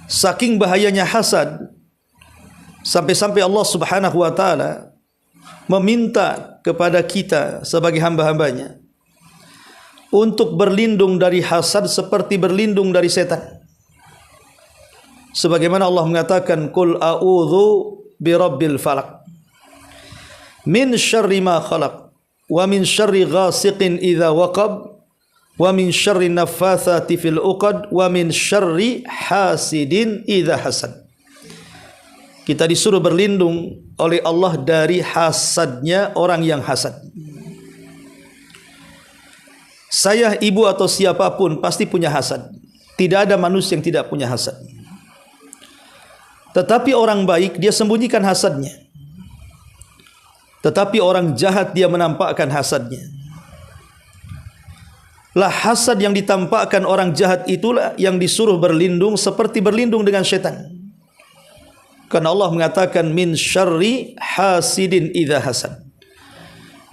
Saking bahayanya hasad, sampai-sampai Allah Subhanahu wa taala meminta kepada kita sebagai hamba-hambanya untuk berlindung dari hasad seperti berlindung dari setan. Sebagaimana Allah mengatakan, "Qul a'udzu birabbil falaq min syarri ma khalaq wa min syarri ghasiqin idza waqab wa min syarri naffatsati fil 'uqad wa min syarri hasidin idza hasad." Kita disuruh berlindung oleh Allah dari hasadnya orang yang hasad. Saya, ibu atau siapapun pasti punya hasad. Tidak ada manusia yang tidak punya hasad. Tetapi orang baik dia sembunyikan hasadnya. Tetapi orang jahat dia menampakkan hasadnya. Lah hasad yang ditampakkan orang jahat itulah yang disuruh berlindung seperti berlindung dengan syaitan. Karena Allah mengatakan min syarri hasidin idza hasad.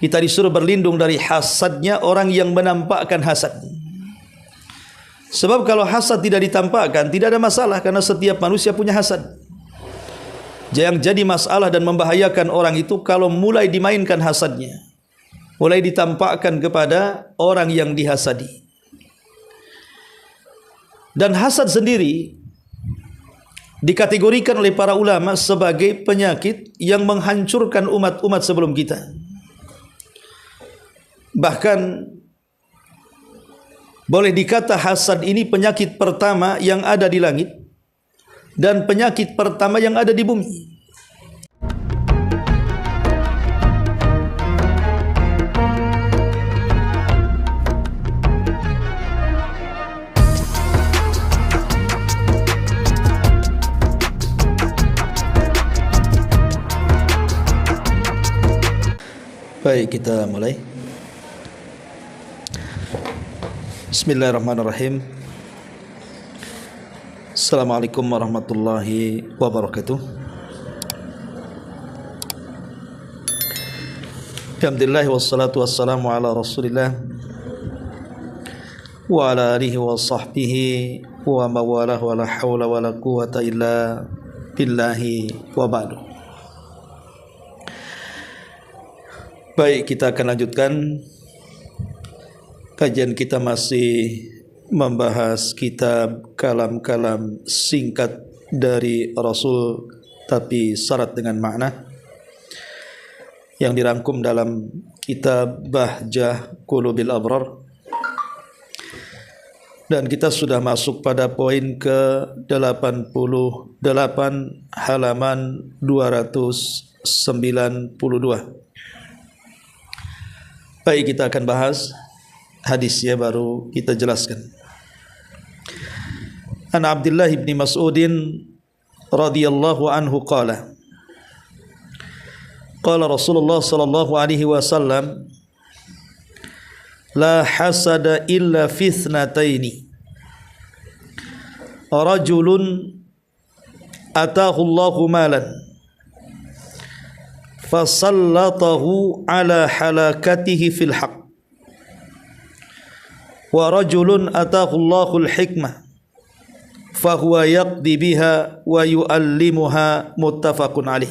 Kita disuruh berlindung dari hasadnya orang yang menampakkan hasad. Sebab kalau hasad tidak ditampakkan tidak ada masalah, karena setiap manusia punya hasad. Yang jadi masalah dan membahayakan orang itu kalau mulai dimainkan hasadnya, mulai ditampakkan kepada orang yang dihasadi. Dan hasad sendiri dikategorikan oleh para ulama sebagai penyakit yang menghancurkan umat-umat sebelum kita. Bahkan boleh dikata hasad ini penyakit pertama yang ada di langit dan penyakit pertama yang ada di bumi. Baik, kita mulai. Bismillahirrahmanirrahim. Assalamualaikum warahmatullahi wabarakatuh. Alhamdulillah wassalatu wassalamu ala Rasulillah wa ala alihi wa sahbihi wa mawalah wa la hawla wa la quwwata illa billahi wa ba'du. Baik, kita akan lanjutkan kajian kita, masih membahas kitab kalam-kalam singkat dari Rasul tapi syarat dengan makna yang dirangkum dalam kitab Bahjah Qulubil Abrar. Dan kita sudah masuk pada poin ke-88 halaman 292. Baik, kita akan bahas hadisnya baru kita jelaskan. An Abdullah bin Mas'udin radhiyallahu anhu qala qala Rasulullah sallallahu alaihi wasallam la hasada illa fi ithnataini rajulun atahu Allahu malan fasallatahu ala halakatihi fil haqq wa rajulun atahu Allahul hikmah fahuwa yaqdi biha wa yu'allimuha, muttafaqun alaih.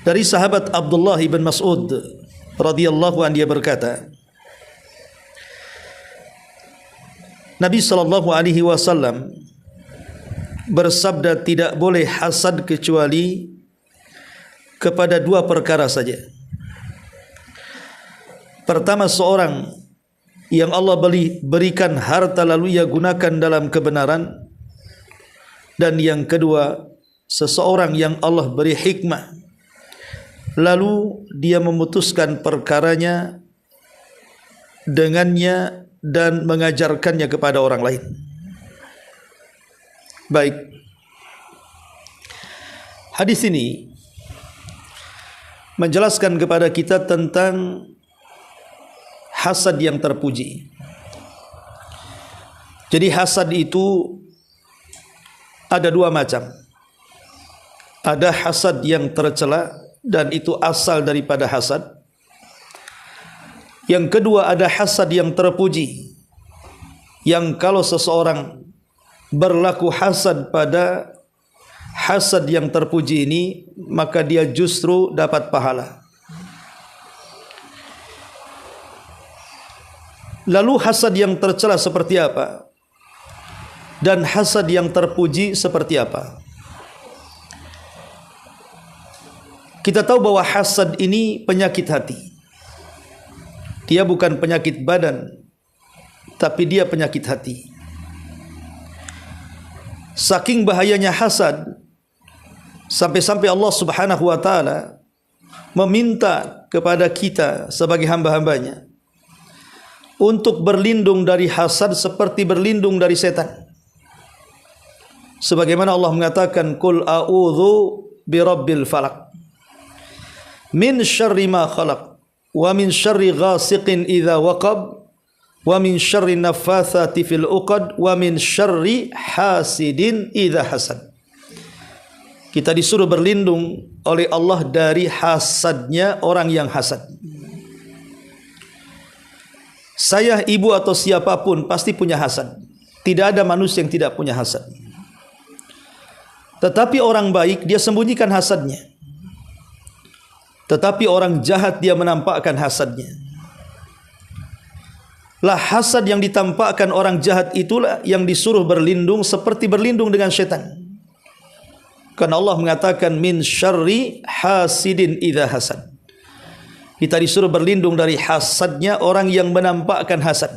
Dari sahabat Abdullah bin Mas'ud radhiyallahu anhu, dia berkata, Nabi sallallahu alaihi wasallam bersabda, tidak boleh hasad kecuali kepada dua perkara saja. Pertama, seorang yang Allah berikan harta lalu ia gunakan dalam kebenaran. Dan yang kedua, seseorang yang Allah beri hikmah lalu dia memutuskan perkaranya dengannya dan mengajarkannya kepada orang lain. Baik, hadis ini menjelaskan kepada kita tentang hasad yang terpuji. Jadi hasad itu ada dua macam. Ada hasad yang tercela dan itu asal daripada hasad. Yang kedua ada hasad yang terpuji, yang kalau seseorang berlaku hasad pada hasad yang terpuji ini, maka dia justru dapat pahala. Lalu hasad yang tercela seperti apa? Dan hasad yang terpuji seperti apa? Kita tahu bahwa hasad ini penyakit hati. Dia bukan penyakit badan, tapi dia penyakit hati. Saking bahayanya hasad, sampai-sampai Allah Subhanahu wa taala meminta kepada kita sebagai hamba-hambanya untuk berlindung dari hasad seperti berlindung dari setan. Sebagaimana Allah mengatakan, "Qul a'udzu birabbil falaq min syarri ma khalaq wa min syarri ghasiqin idza waqab wa min syarri naffatsati fil 'uqad wa min syarri hasidin idza hasad." Kita disuruh berlindung oleh Allah dari hasadnya orang yang hasad. Saya, ibu atau siapapun pasti punya hasad. Tidak ada manusia yang tidak punya hasad. Tetapi orang baik dia sembunyikan hasadnya. Tetapi orang jahat dia menampakkan hasadnya. Lah hasad yang ditampakkan orang jahat itulah yang disuruh berlindung seperti berlindung dengan syaitan. Karena Allah mengatakan min syarri hasidin idza hasad. Kita disuruh berlindung dari hasadnya orang yang menampakkan hasad.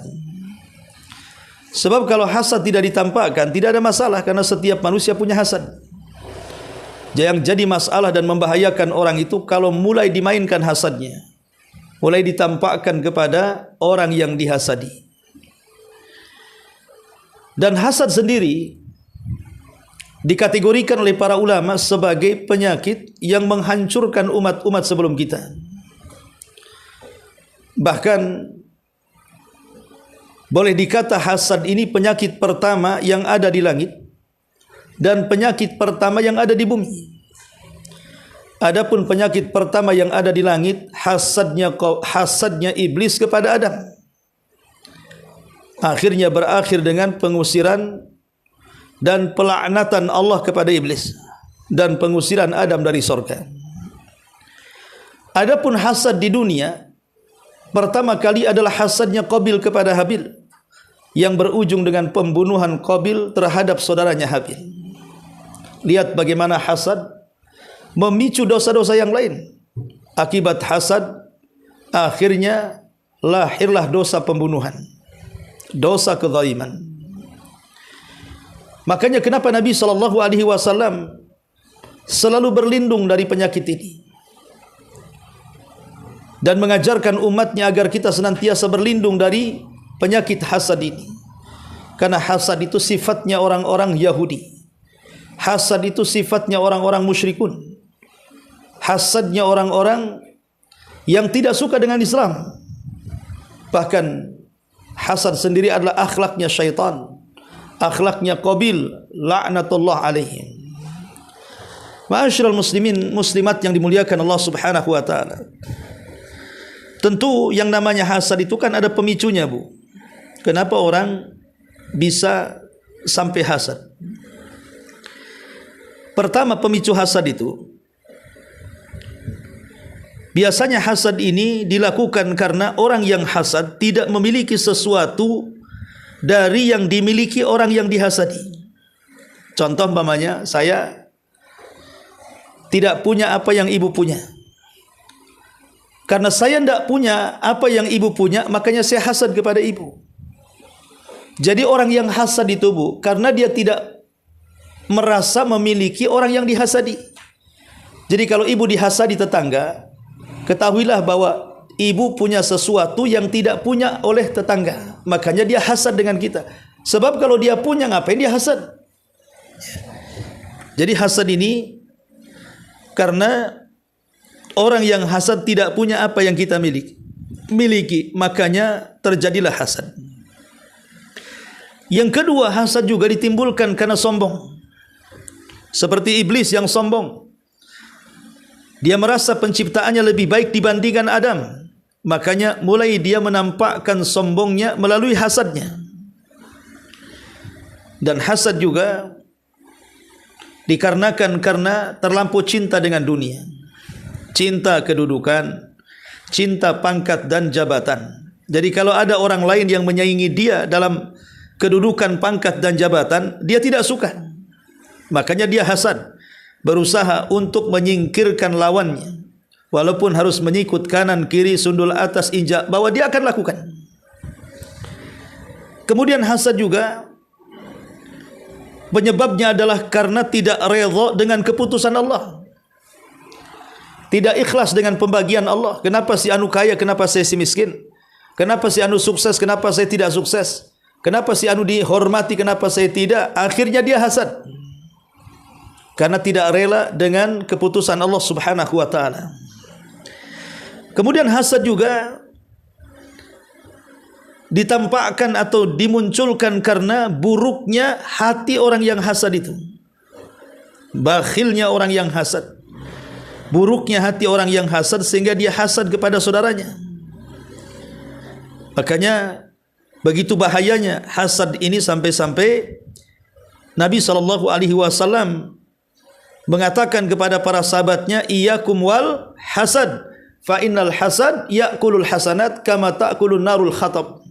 Sebab kalau hasad tidak ditampakkan, tidak ada masalah, karena setiap manusia punya hasad. Yang jadi masalah dan membahayakan orang itu kalau mulai dimainkan hasadnya, mulai ditampakkan kepada orang yang dihasadi. Dan hasad sendiri dikategorikan oleh para ulama sebagai penyakit yang menghancurkan umat-umat sebelum kita. Bahkan boleh dikata hasad ini penyakit pertama yang ada di langit dan penyakit pertama yang ada di bumi. Adapun penyakit pertama yang ada di langit, hasadnya iblis kepada Adam. Akhirnya berakhir dengan pengusiran dan pelaknatan Allah kepada iblis dan pengusiran Adam dari surga. Adapun hasad di dunia, pertama kali adalah hasadnya Qabil kepada Habil, yang berujung dengan pembunuhan Qabil terhadap saudaranya Habil. Lihat bagaimana hasad memicu dosa-dosa yang lain. Akibat hasad, akhirnya lahirlah dosa pembunuhan, dosa kezaliman. Makanya kenapa Nabi SAW selalu berlindung dari penyakit ini dan mengajarkan umatnya agar kita senantiasa berlindung dari penyakit hasad ini. Karena hasad itu sifatnya orang-orang Yahudi. Hasad itu sifatnya orang-orang musyrikun. Hasadnya orang-orang yang tidak suka dengan Islam. Bahkan hasad sendiri adalah akhlaknya syaitan, akhlaknya Qabil, laknatullah alaihim. Ma'asyiral muslimin muslimat yang dimuliakan Allah Subhanahu wa taala. Tentu yang namanya hasad itu kan ada pemicunya, Bu. Kenapa orang bisa sampai hasad? Pertama, pemicu hasad itu biasanya hasad ini dilakukan karena orang yang hasad tidak memiliki sesuatu dari yang dimiliki orang yang dihasadi. Contoh umpamanya, saya tidak punya apa yang ibu punya. Karena saya tidak punya apa yang ibu punya, makanya saya hasad kepada ibu. Jadi orang yang hasad itu, Bu, karena dia tidak merasa memiliki orang yang dihasadi. Jadi kalau ibu dihasadi tetangga, ketahuilah bahwa ibu punya sesuatu yang tidak punya oleh tetangga. Makanya dia hasad dengan kita. Sebab kalau dia punya, ngapain dia hasad? Jadi hasad ini karena orang yang hasad tidak punya apa yang kita miliki, makanya terjadilah hasad. Yang kedua, hasad juga ditimbulkan karena sombong. Seperti iblis yang sombong. Dia merasa penciptaannya lebih baik dibandingkan Adam. Makanya mulai dia menampakkan sombongnya melalui hasadnya. Dan hasad juga dikarenakan karena terlampau cinta dengan dunia, cinta kedudukan, cinta pangkat dan jabatan. Jadi kalau ada orang lain yang menyaingi dia dalam kedudukan, pangkat dan jabatan, dia tidak suka. Makanya dia hasad, berusaha untuk menyingkirkan lawannya. Walaupun harus menyikut kanan kiri, sundul atas, injak bawah, dia akan lakukan. Kemudian hasad juga penyebabnya adalah karena tidak redha dengan keputusan Allah, tidak ikhlas dengan pembagian Allah. Kenapa si anu kaya, kenapa saya si miskin? Kenapa si anu sukses, kenapa saya tidak sukses? Kenapa si anu dihormati, kenapa saya tidak? Akhirnya dia hasad karena tidak rela dengan keputusan Allah Subhanahu wa taala. Kemudian hasad juga ditampakkan atau dimunculkan karena buruknya hati orang yang hasad itu, bakhilnya orang yang hasad, buruknya hati orang yang hasad sehingga dia hasad kepada saudaranya. Makanya begitu bahayanya hasad ini sampai-sampai Nabi SAW mengatakan kepada para sahabatnya, iyyakum wal hasad fa innal hasad ya'kulul hasanat kama ta'kulun narul khatab.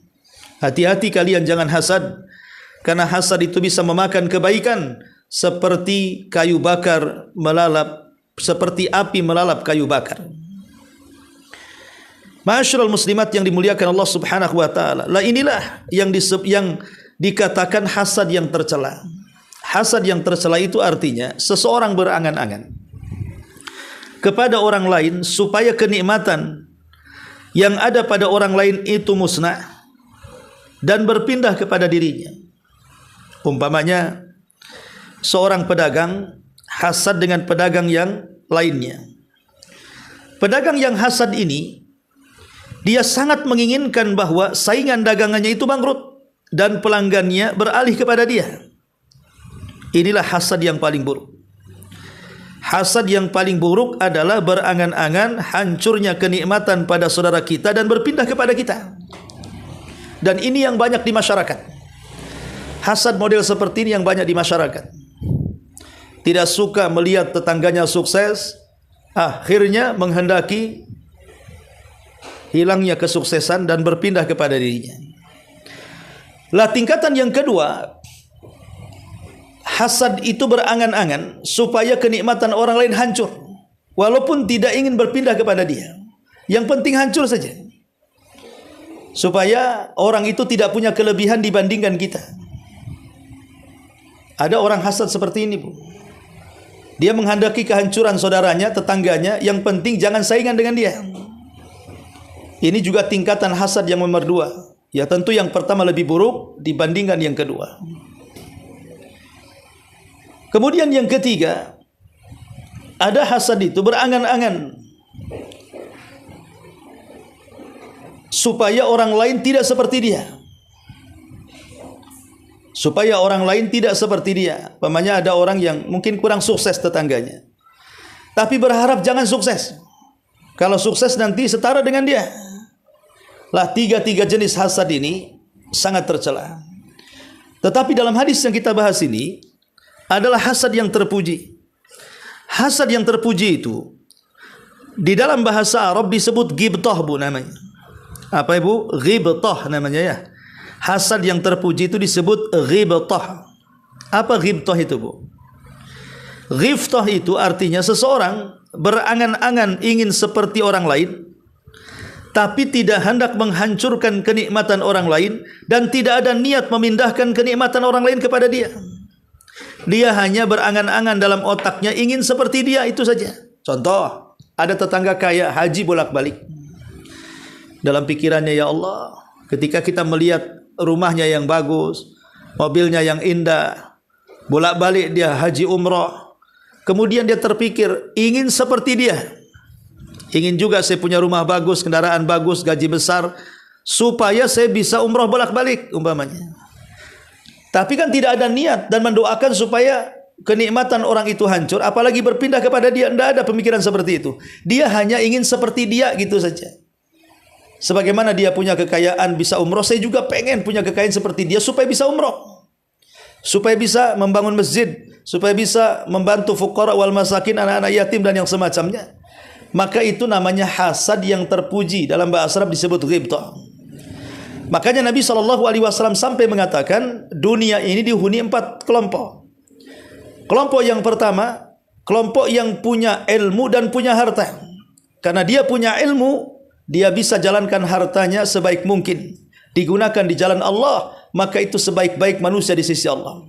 Hati-hati kalian jangan hasad, karena hasad itu bisa memakan kebaikan seperti kayu bakar melalap, seperti api melalap kayu bakar. Ma'asyiral muslimat yang dimuliakan Allah Subhanahu wa taala. Lah inilah yang dikatakan hasad yang tercela. Hasad yang tercela itu artinya seseorang berangan-angan kepada orang lain supaya kenikmatan yang ada pada orang lain itu musnah dan berpindah kepada dirinya. Umpamanya seorang pedagang hasad dengan pedagang yang lainnya. Pedagang yang hasad ini dia sangat menginginkan bahwa saingan dagangannya itu bangkrut dan pelanggannya beralih kepada dia. Inilah hasad yang paling buruk. Hasad yang paling buruk adalah berangan-angan hancurnya kenikmatan pada saudara kita dan berpindah kepada kita. Dan ini yang banyak di masyarakat. Hasad model seperti ini yang banyak di masyarakat. Tidak suka melihat tetangganya sukses, akhirnya menghendaki hilangnya kesuksesan dan berpindah kepada dirinya. Lah tingkatan yang kedua, hasad itu berangan-angan supaya kenikmatan orang lain hancur, walaupun tidak ingin berpindah kepada dia. Yang penting hancur saja, supaya orang itu tidak punya kelebihan dibandingkan kita. Ada orang hasad seperti ini, Bu. Dia menghendaki kehancuran saudaranya, tetangganya, yang penting jangan saingan dengan dia. Ini juga tingkatan hasad yang nomor dua. Ya tentu yang pertama lebih buruk dibandingkan yang kedua. Kemudian yang ketiga, ada hasad itu berangan-angan supaya orang lain tidak seperti dia. Supaya orang lain tidak seperti dia. Umpamanya ada orang yang mungkin kurang sukses tetangganya, tapi berharap jangan sukses. Kalau sukses nanti setara dengan dia. Lah tiga jenis hasad ini sangat tercela. Tetapi dalam hadis yang kita bahas ini adalah hasad yang terpuji. Hasad yang terpuji itu di dalam bahasa Arab disebut ghibtah, Bu, namanya. Apa, Ibu? Ghibtah namanya ya. Hasad yang terpuji itu disebut ghibtah. Apa ghibtah itu, Bu? Ghibtah itu artinya seseorang berangan-angan ingin seperti orang lain, tapi tidak hendak menghancurkan kenikmatan orang lain dan tidak ada niat memindahkan kenikmatan orang lain kepada dia. Dia hanya berangan-angan dalam otaknya ingin seperti dia, itu saja. Contoh, ada tetangga kaya haji bolak-balik. Dalam pikirannya, ya Allah, ketika kita melihat rumahnya yang bagus, mobilnya yang indah, bolak-balik dia haji umrah, kemudian dia terpikir ingin seperti dia. Ingin juga saya punya rumah bagus, kendaraan bagus, gaji besar, supaya saya bisa umrah bolak-balik umpamanya. Tapi kan tidak ada niat dan mendoakan supaya kenikmatan orang itu hancur, apalagi berpindah kepada dia. Tidak ada pemikiran seperti itu. Dia hanya ingin seperti dia, gitu saja. Sebagaimana dia punya kekayaan bisa umrah, saya juga pengen punya kekayaan seperti dia supaya bisa umrah, supaya bisa membangun masjid, supaya bisa membantu fuqara wal masakin, anak-anak yatim dan yang semacamnya, maka itu namanya hasad yang terpuji. Dalam bahasa Arab disebut ghibtah. Makanya Nabi SAW sampai mengatakan dunia ini dihuni 4 kelompok. Kelompok yang pertama, kelompok yang punya ilmu dan punya harta. Karena dia punya ilmu, dia bisa jalankan hartanya sebaik mungkin, digunakan di jalan Allah, maka itu sebaik-baik manusia di sisi Allah.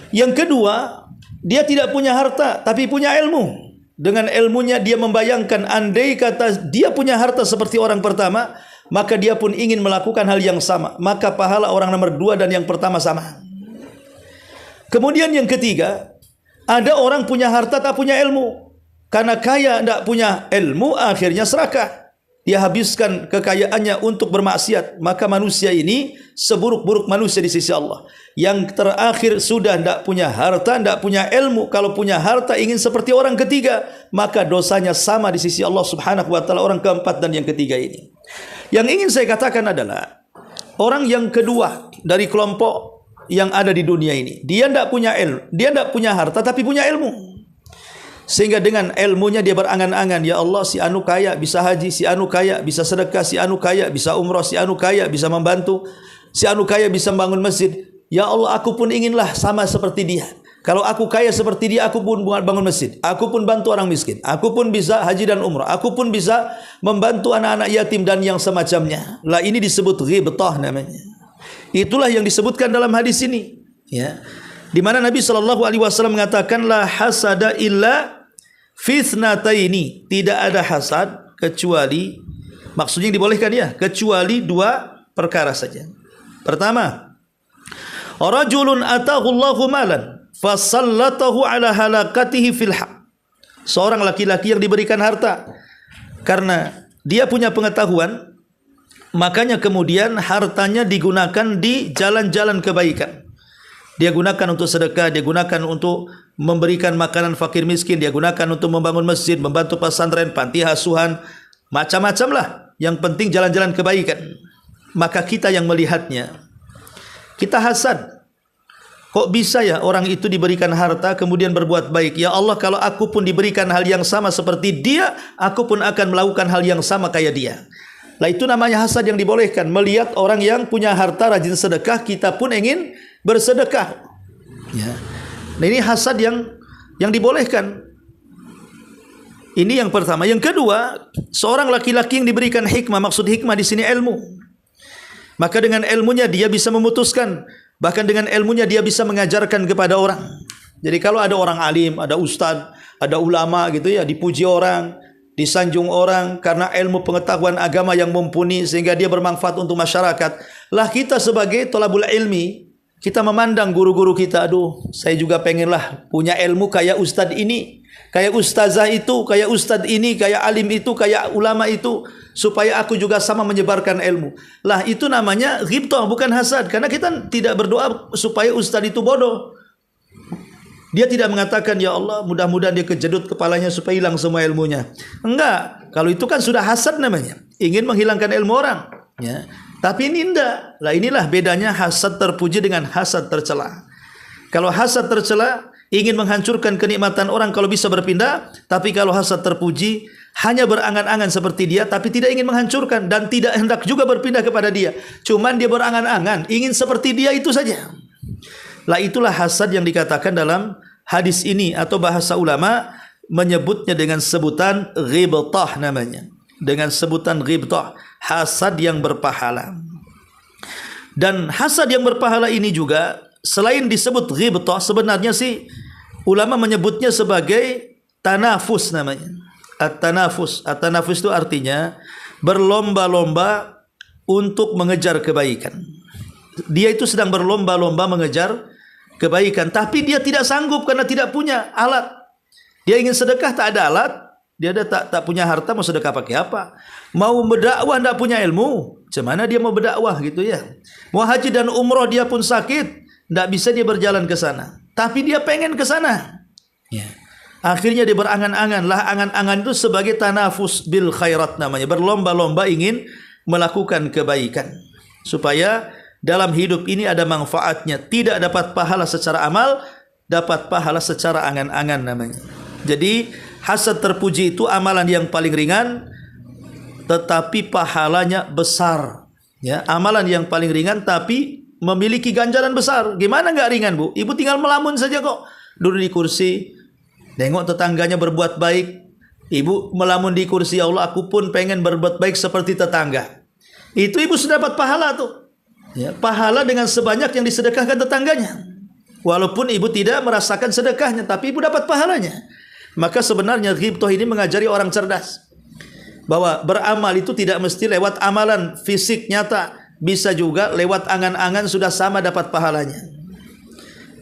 Yang kedua, dia tidak punya harta tapi punya ilmu. Dengan ilmunya dia membayangkan andai kata dia punya harta seperti orang pertama, maka dia pun ingin melakukan hal yang sama, maka pahala orang nomor 2 dan yang pertama sama. Kemudian yang ketiga, ada orang punya harta tak punya ilmu. Karena kaya tidak punya ilmu, akhirnya serakah. Dia habiskan kekayaannya untuk bermaksiat. Maka manusia ini seburuk-buruk manusia di sisi Allah. Yang terakhir sudah tidak punya harta, tidak punya ilmu. Kalau punya harta ingin seperti orang ketiga, maka dosanya sama di sisi Allah subhanahu wa ta'ala, orang keempat dan yang ketiga ini. Yang ingin saya katakan adalah orang yang kedua dari kelompok yang ada di dunia ini, dia tidak punya ilmu, dia tidak punya harta tapi punya ilmu. Sehingga dengan ilmunya dia berangan-angan, ya Allah, si anu kaya bisa haji, si anu kaya bisa sedekah, si anu kaya bisa umrah, si anu kaya bisa membantu, si anu kaya bisa membangun masjid. Ya Allah, aku pun inginlah sama seperti dia. Kalau aku kaya seperti dia, aku pun bangun masjid, aku pun bantu orang miskin, aku pun bisa haji dan umrah, aku pun bisa membantu anak-anak yatim dan yang semacamnya. Lah ini disebut ghibtah namanya. Itulah yang disebutkan dalam hadis ini, ya. Di mana Nabi SAW mengatakan la hasada illa fitnataini, tidak ada hasad kecuali, maksudnya yang dibolehkan ya, kecuali 2 perkara saja. Pertama, rajulun atahu Allahu malan fasallatahu ala halakatihi fil haq. Seorang laki-laki yang diberikan harta karena dia punya pengetahuan, makanya kemudian hartanya digunakan di jalan-jalan kebaikan. Dia gunakan untuk sedekah, dia gunakan untuk memberikan makanan fakir miskin, dia gunakan untuk membangun masjid, membantu pesantren, panti asuhan, macam-macam lah. Yang penting jalan-jalan kebaikan. Maka kita yang melihatnya, kita hasad. Kok bisa ya orang itu diberikan harta kemudian berbuat baik? Ya Allah, kalau aku pun diberikan hal yang sama seperti dia, aku pun akan melakukan hal yang sama kayak dia. Lah itu namanya hasad yang dibolehkan. Melihat orang yang punya harta rajin sedekah, kita pun ingin bersedekah. Ya. Nah, ini hasad yang dibolehkan. Ini yang pertama. Yang kedua, seorang laki-laki yang diberikan hikmah, maksud hikmah di sini ilmu. Maka dengan ilmunya dia bisa memutuskan, bahkan dengan ilmunya dia bisa mengajarkan kepada orang. Jadi kalau ada orang alim, ada ustadz, ada ulama gitu ya, dipuji orang, disanjung orang karena ilmu pengetahuan agama yang mumpuni sehingga dia bermanfaat untuk masyarakat. Lah kita sebagai thalabul ilmi, kita memandang guru-guru kita, aduh, saya juga pengenlah punya ilmu kayak ustadz ini, kayak ustazah itu, kayak ustadz ini, kayak alim itu, kayak ulama itu, supaya aku juga sama menyebarkan ilmu. Lah itu namanya ghibtah, bukan hasad. Karena kita tidak berdoa supaya ustadz itu bodoh. Dia tidak mengatakan, ya Allah, mudah-mudahan dia kejedut kepalanya supaya hilang semua ilmunya. Enggak, kalau itu kan sudah hasad namanya, ingin menghilangkan ilmu orang, ya. Tapi ini enggak. Lah inilah bedanya hasad terpuji dengan hasad tercela. Kalau hasad tercela ingin menghancurkan kenikmatan orang kalau bisa berpindah, tapi kalau hasad terpuji hanya berangan-angan seperti dia tapi tidak ingin menghancurkan dan tidak hendak juga berpindah kepada dia. Cuman dia berangan-angan ingin seperti dia itu saja. Lah itulah hasad yang dikatakan dalam hadis ini atau bahasa ulama menyebutnya dengan sebutan ghibtah namanya. Dengan sebutan ghibtah, hasad yang berpahala. Dan hasad yang berpahala ini juga selain disebut ghibtah, sebenarnya sih ulama menyebutnya sebagai tanafus namanya. At-tanafus. At-tanafus itu artinya berlomba-lomba untuk mengejar kebaikan. Dia itu sedang berlomba-lomba mengejar kebaikan, tapi dia tidak sanggup karena tidak punya alat. Dia ingin sedekah tak ada alat. Dia ada tak punya harta, mau sedekah pakai apa? Mau berdakwah tidak punya ilmu, macam mana dia mau berdakwah gitu ya? Mau haji dan umroh dia pun sakit, tidak bisa dia berjalan ke sana. Tapi dia pengen ke sana. Ya. Akhirnya dia berangan-angan. Lah angan-angan itu sebagai tanafus bil khairat namanya, berlomba-lomba ingin melakukan kebaikan supaya dalam hidup ini ada manfaatnya. Tidak dapat pahala secara amal, dapat pahala secara angan-angan namanya. Jadi hasad terpuji itu amalan yang paling ringan, tetapi pahalanya besar. Ya, amalan yang paling ringan tapi memiliki ganjaran besar. Gimana nggak ringan, Bu? Ibu tinggal melamun saja kok. Duduk di kursi, tengok tetangganya berbuat baik. Ibu melamun di kursi, ya Allah, aku pun pengen berbuat baik seperti tetangga. Itu ibu sudah dapat pahala tuh. Ya, pahala dengan sebanyak yang disedekahkan tetangganya. Walaupun ibu tidak merasakan sedekahnya, tapi ibu dapat pahalanya. Maka sebenarnya ghibthah ini mengajari orang cerdas bahwa beramal itu tidak mesti lewat amalan fisik nyata, bisa juga lewat angan-angan sudah sama dapat pahalanya.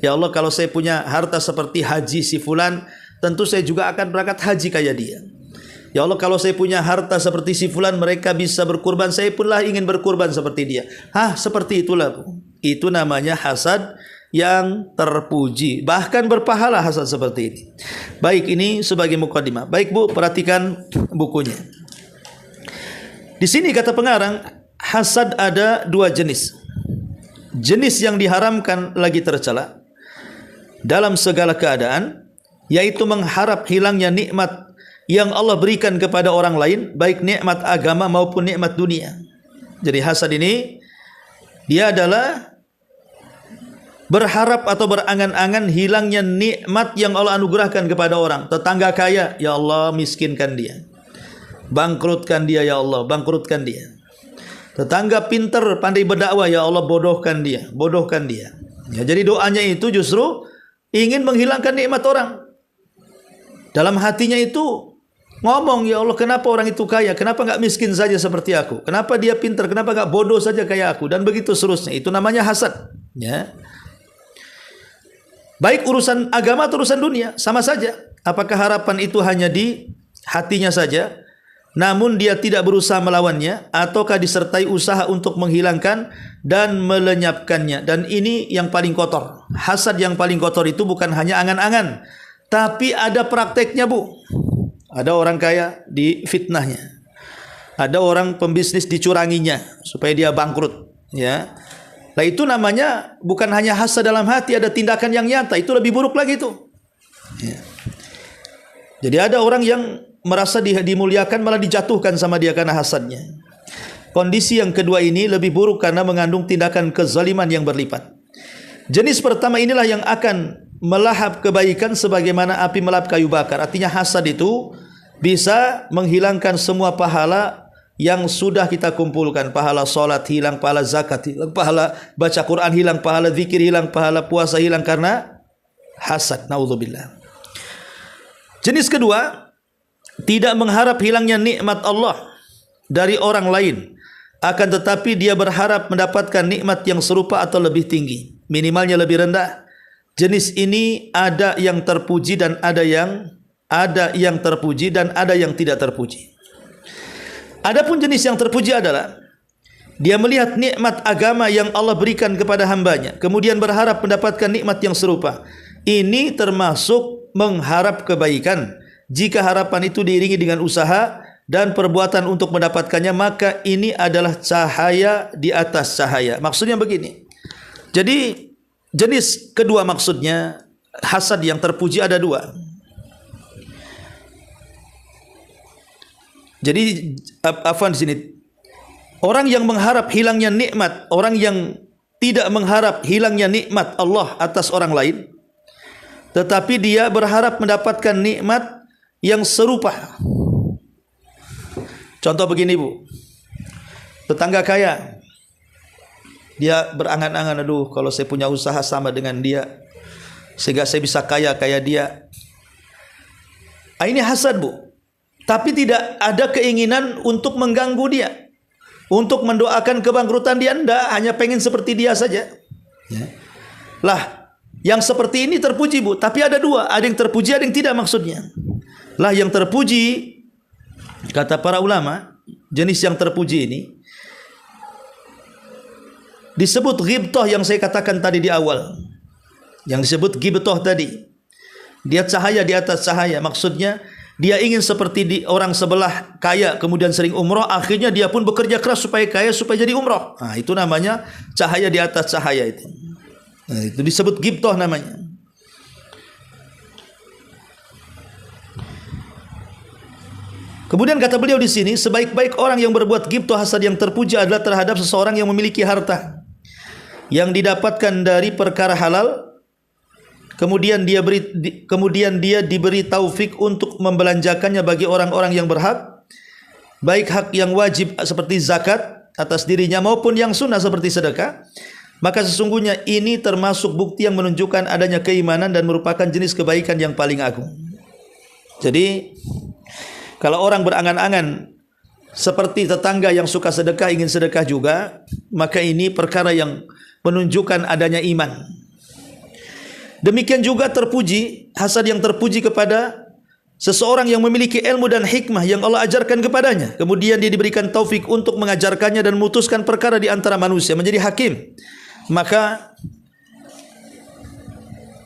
Ya Allah, kalau saya punya harta seperti haji si fulan, tentu saya juga akan berangkat haji kayak dia. Ya Allah, kalau saya punya harta seperti si fulan, mereka bisa berkurban, saya pun lah ingin berkurban seperti dia. Seperti itulah, Bu. Itu namanya hasad yang terpuji, bahkan berpahala hasad seperti ini. Baik, ini sebagai mukadimah. Baik, Bu, perhatikan bukunya. Di sini kata pengarang, hasad ada dua jenis. Jenis yang diharamkan lagi tercela dalam segala keadaan, yaitu mengharap hilangnya nikmat yang Allah berikan kepada orang lain, baik nikmat agama maupun nikmat dunia. Jadi hasad ini dia adalah berharap atau berangan-angan hilangnya nikmat yang Allah anugerahkan kepada orang. Tetangga kaya, ya Allah miskinkan dia. Bangkrutkan dia, ya Allah, bangkrutkan dia. Tetangga pintar, pandai berdakwah, ya Allah bodohkan dia, bodohkan dia. Ya, jadi doanya itu justru ingin menghilangkan nikmat orang. Dalam hatinya itu ngomong, ya Allah, kenapa orang itu kaya? Kenapa enggak miskin saja seperti aku? Kenapa dia pintar? Kenapa enggak bodoh saja kayak aku? Dan begitu seterusnya. Itu namanya hasad. Ya. Baik urusan agama atau urusan dunia, sama saja. Apakah harapan itu hanya di hatinya saja, namun dia tidak berusaha melawannya, ataukah disertai usaha untuk menghilangkan dan melenyapkannya? Dan ini yang paling kotor. Hasad yang paling kotor itu bukan hanya angan-angan, tapi ada prakteknya, Bu. Ada orang kaya difitnahnya, ada orang pembisnis dicuranginya supaya dia bangkrut. Ya, nah itu namanya bukan hanya hasad dalam hati, ada tindakan yang nyata. Itu lebih buruk lagi tuh. Ya. Jadi ada orang yang merasa dimuliakan malah dijatuhkan sama dia karena hasadnya. Kondisi yang kedua ini lebih buruk karena mengandung tindakan kezaliman yang berlipat. Jenis pertama inilah yang akan melahap kebaikan sebagaimana api melahap kayu bakar. Artinya hasad itu bisa menghilangkan semua pahala yang sudah kita kumpulkan. Pahala solat hilang, pahala zakat hilang, pahala baca Quran hilang, pahala zikir hilang, pahala puasa hilang karena hasad. Naudzubillah. Jenis kedua, tidak mengharap hilangnya nikmat Allah dari orang lain, akan tetapi dia berharap mendapatkan nikmat yang serupa atau lebih tinggi, minimalnya lebih rendah. Jenis ini ada yang terpuji dan ada yang terpuji dan ada yang tidak terpuji. Adapun jenis yang terpuji adalah dia melihat nikmat agama yang Allah berikan kepada hambanya, kemudian berharap mendapatkan nikmat yang serupa. Ini termasuk mengharap kebaikan. Jika harapan itu diiringi dengan usaha dan perbuatan untuk mendapatkannya, maka ini adalah cahaya di atas cahaya. Maksudnya begini. Jadi jenis kedua maksudnya hasad yang terpuji ada dua. Jadi apa di sini? Orang yang mengharap hilangnya nikmat, orang yang tidak mengharap hilangnya nikmat Allah atas orang lain, tetapi dia berharap mendapatkan nikmat yang serupa. Contoh begini, Bu. Tetangga kaya, dia berangan-angan, aduh kalau saya punya usaha sama dengan dia, sehingga saya bisa kaya kayak dia. Ini hasad, Bu. Tapi tidak ada keinginan untuk mengganggu dia, untuk mendoakan kebangkrutan dia. Enggak, hanya pengen seperti dia saja. Ya. Lah, yang seperti ini terpuji, Bu. Tapi ada dua, ada yang terpuji, ada yang tidak maksudnya. Lah yang terpuji, kata para ulama, jenis yang terpuji ini disebut ghibthah yang saya katakan tadi di awal. Yang disebut ghibthah tadi, dia cahaya di atas cahaya. Maksudnya dia ingin seperti orang sebelah kaya kemudian sering umroh, akhirnya dia pun bekerja keras supaya kaya supaya jadi umroh. Nah, itu namanya cahaya di atas cahaya itu. Nah, itu disebut ghibthah namanya. Kemudian kata beliau di sini, sebaik-baik orang yang berbuat ghibthah hasad yang terpuji adalah terhadap seseorang yang memiliki harta yang didapatkan dari perkara halal, kemudian dia diberi taufik untuk membelanjakannya bagi orang-orang yang berhak, baik hak yang wajib seperti zakat atas dirinya maupun yang sunnah seperti sedekah, maka sesungguhnya ini termasuk bukti yang menunjukkan adanya keimanan dan merupakan jenis kebaikan yang paling agung. Jadi kalau orang berangan-angan seperti tetangga yang suka sedekah ingin sedekah juga, maka ini perkara yang menunjukkan adanya iman. Demikian juga terpuji, hasad yang terpuji kepada seseorang yang memiliki ilmu dan hikmah yang Allah ajarkan kepadanya, kemudian dia diberikan taufik untuk mengajarkannya dan memutuskan perkara di antara manusia, menjadi hakim. Maka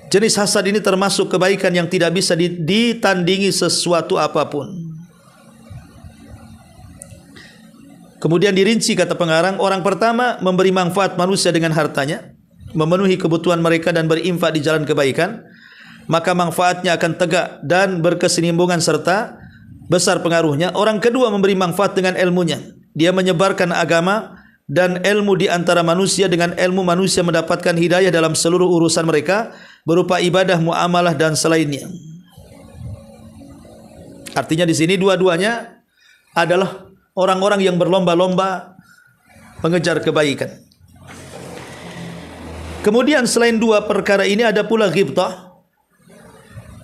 jenis hasad ini termasuk kebaikan yang tidak bisa ditandingi sesuatu apapun. Kemudian dirinci kata pengarang, orang pertama memberi manfaat manusia dengan hartanya, memenuhi kebutuhan mereka dan berinfak di jalan kebaikan, maka manfaatnya akan tegak dan berkesinambungan serta besar pengaruhnya. Orang kedua memberi manfaat dengan ilmunya, dia menyebarkan agama dan ilmu di antara manusia, dengan ilmu manusia mendapatkan hidayah dalam seluruh urusan mereka berupa ibadah, muamalah dan selainnya. Artinya di sini dua-duanya adalah orang-orang yang berlomba-lomba mengejar kebaikan. Kemudian selain dua perkara ini ada pula ghibthah,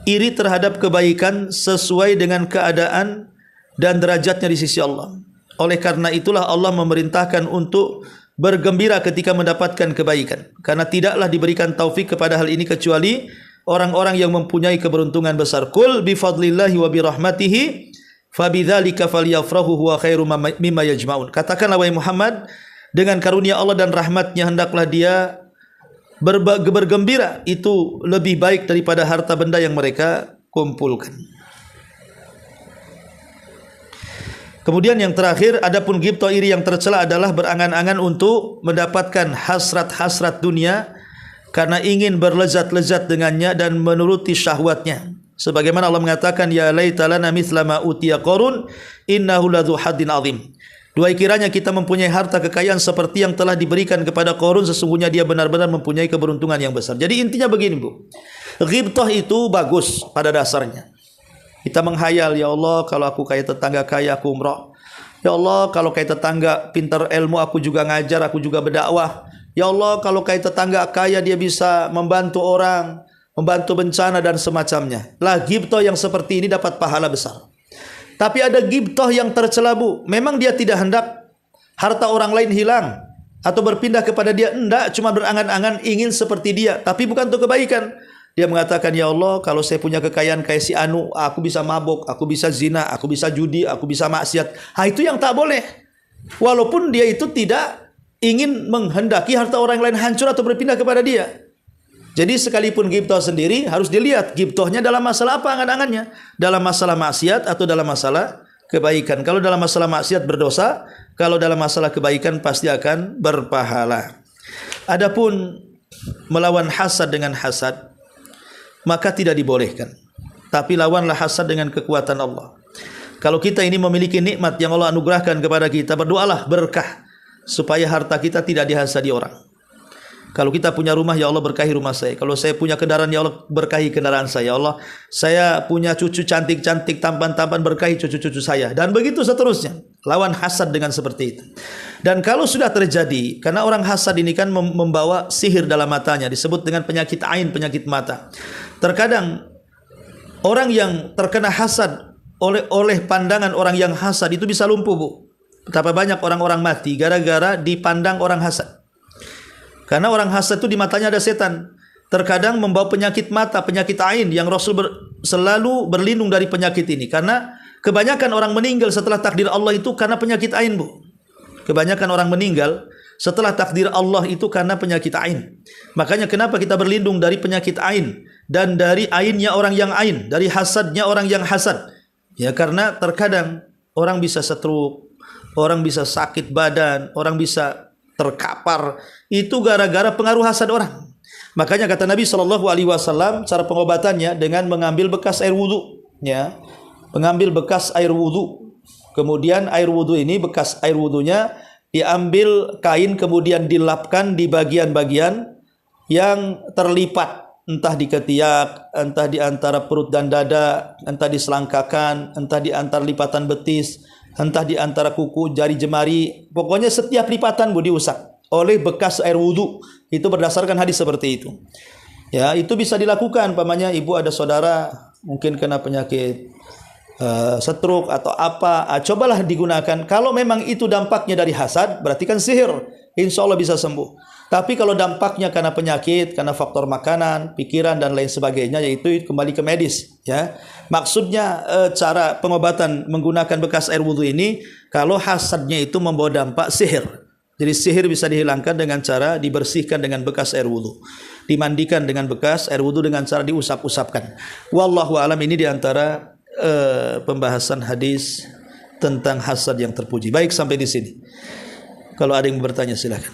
iri terhadap kebaikan sesuai dengan keadaan dan derajatnya di sisi Allah. Oleh karena itulah Allah memerintahkan untuk bergembira ketika mendapatkan kebaikan, karena tidaklah diberikan taufik kepada hal ini kecuali orang-orang yang mempunyai keberuntungan besar. Qul bi fadlillahi wa bi rahmatihi fabidzalika falyafrahu huwa khairum mimma yajma'un. Katakanlah wahai Muhammad, dengan karunia Allah dan rahmatnya hendaklah dia bergembira, itu lebih baik daripada harta benda yang mereka kumpulkan. Kemudian yang terakhir, adapun ghibthah iri yang tercela adalah berangan-angan untuk mendapatkan hasrat-hasrat dunia karena ingin berlezat-lezat dengannya dan menuruti syahwatnya. Sebagaimana Allah mengatakan, ya laita lana mithla ma utiya Qarun innahu ladzu haddin azim. Duhai kiranya kita mempunyai harta kekayaan seperti yang telah diberikan kepada Qarun, sesungguhnya dia benar-benar mempunyai keberuntungan yang besar. Jadi intinya begini, Bu. Ghibthah itu bagus pada dasarnya. Kita menghayal, ya Allah kalau aku kayak tetangga kaya aku umrah. Ya Allah kalau kayak tetangga pintar ilmu aku juga ngajar, aku juga berdakwah. Ya Allah kalau kayak tetangga kaya dia bisa membantu orang, membantu bencana dan semacamnya. Lah ghibthah yang seperti ini dapat pahala besar. Tapi ada ghibthah yang tercela, Bu. Memang dia tidak hendak harta orang lain hilang atau berpindah kepada dia, enggak, cuma berangan-angan ingin seperti dia, tapi bukan untuk kebaikan. Dia mengatakan, ya Allah kalau saya punya kekayaan kayak si Anu, aku bisa mabuk, aku bisa zina, aku bisa judi, aku bisa maksiat. Itu yang tak boleh. Walaupun dia itu tidak ingin menghendaki harta orang lain hancur atau berpindah kepada dia. Jadi sekalipun ghibthah sendiri harus dilihat ghibthahnya dalam masalah apa angan-angannya, dalam masalah maksiat atau dalam masalah kebaikan. Kalau dalam masalah maksiat berdosa, kalau dalam masalah kebaikan pasti akan berpahala. Adapun melawan hasad dengan hasad, maka tidak dibolehkan. Tapi lawanlah hasad dengan kekuatan Allah. Kalau kita ini memiliki nikmat yang Allah anugerahkan kepada kita, berdoalah berkah supaya harta kita tidak dihasadi orang. Kalau kita punya rumah, ya Allah berkahi rumah saya. Kalau saya punya kendaraan, ya Allah berkahi kendaraan saya. Ya Allah, saya punya cucu cantik-cantik, tampan-tampan, berkahi cucu-cucu saya. Dan begitu seterusnya. Lawan hasad dengan seperti itu. Dan kalau sudah terjadi, karena orang hasad ini kan membawa sihir dalam matanya, disebut dengan penyakit ain, penyakit mata. Terkadang orang yang terkena hasad oleh pandangan orang yang hasad itu bisa lumpuh, Bu. Betapa banyak orang-orang mati gara-gara dipandang orang hasad. Karena orang hasad itu di matanya ada setan. Terkadang membawa penyakit mata, penyakit ain, yang Rasul selalu berlindung dari penyakit ini. Karena kebanyakan orang meninggal setelah takdir Allah itu karena penyakit ain, Bu. Kebanyakan orang meninggal setelah takdir Allah itu karena penyakit ain. Makanya kenapa kita berlindung dari penyakit ain dan dari ainnya orang yang ain, dari hasadnya orang yang hasad. Ya, karena terkadang orang bisa stroke, orang bisa sakit badan, orang bisa terkapar, itu gara-gara pengaruh hasad orang. Makanya kata Nabi Shallallahu Alaihi Wasallam, cara pengobatannya dengan mengambil bekas air wudhu, ya, mengambil bekas air wudhu. Kemudian air wudhu ini, bekas air wudhunya diambil kain, kemudian dilapkan di bagian-bagian yang terlipat, entah di ketiak, entah di antara perut dan dada, entah di selangkakan, entah di antara lipatan betis, entah di antara kuku, jari jemari. Pokoknya setiap lipatan diusap oleh bekas air wudhu. Itu berdasarkan hadis seperti itu. Ya, itu bisa dilakukan. Pamannya ibu ada saudara mungkin kena penyakit stroke atau apa, cobalah digunakan. Kalau memang itu dampaknya dari hasad, berarti kan sihir, insya Allah bisa sembuh. Tapi kalau dampaknya karena penyakit, karena faktor makanan, pikiran dan lain sebagainya, yaitu kembali ke medis. Ya, maksudnya cara pengobatan menggunakan bekas air wudhu ini, kalau hasadnya itu membawa dampak sihir. Jadi sihir bisa dihilangkan dengan cara dibersihkan dengan bekas air wudhu, dimandikan dengan bekas air wudhu dengan cara diusap-usapkan. Wallahu alam, ini diantara pembahasan hadis tentang hasad yang terpuji. Baik, sampai di sini. Kalau ada yang bertanya silakan.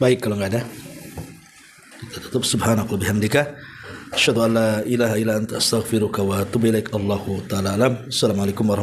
Baik, kalau nggak ada, kita tutup. Subhanallah bihamdika, asyhadu an la ilaha illa anta, astaghfiruka wa atubu ilaik. Allahu ta'ala alam. Assalamualaikum warahmatullahi wabarakatuh.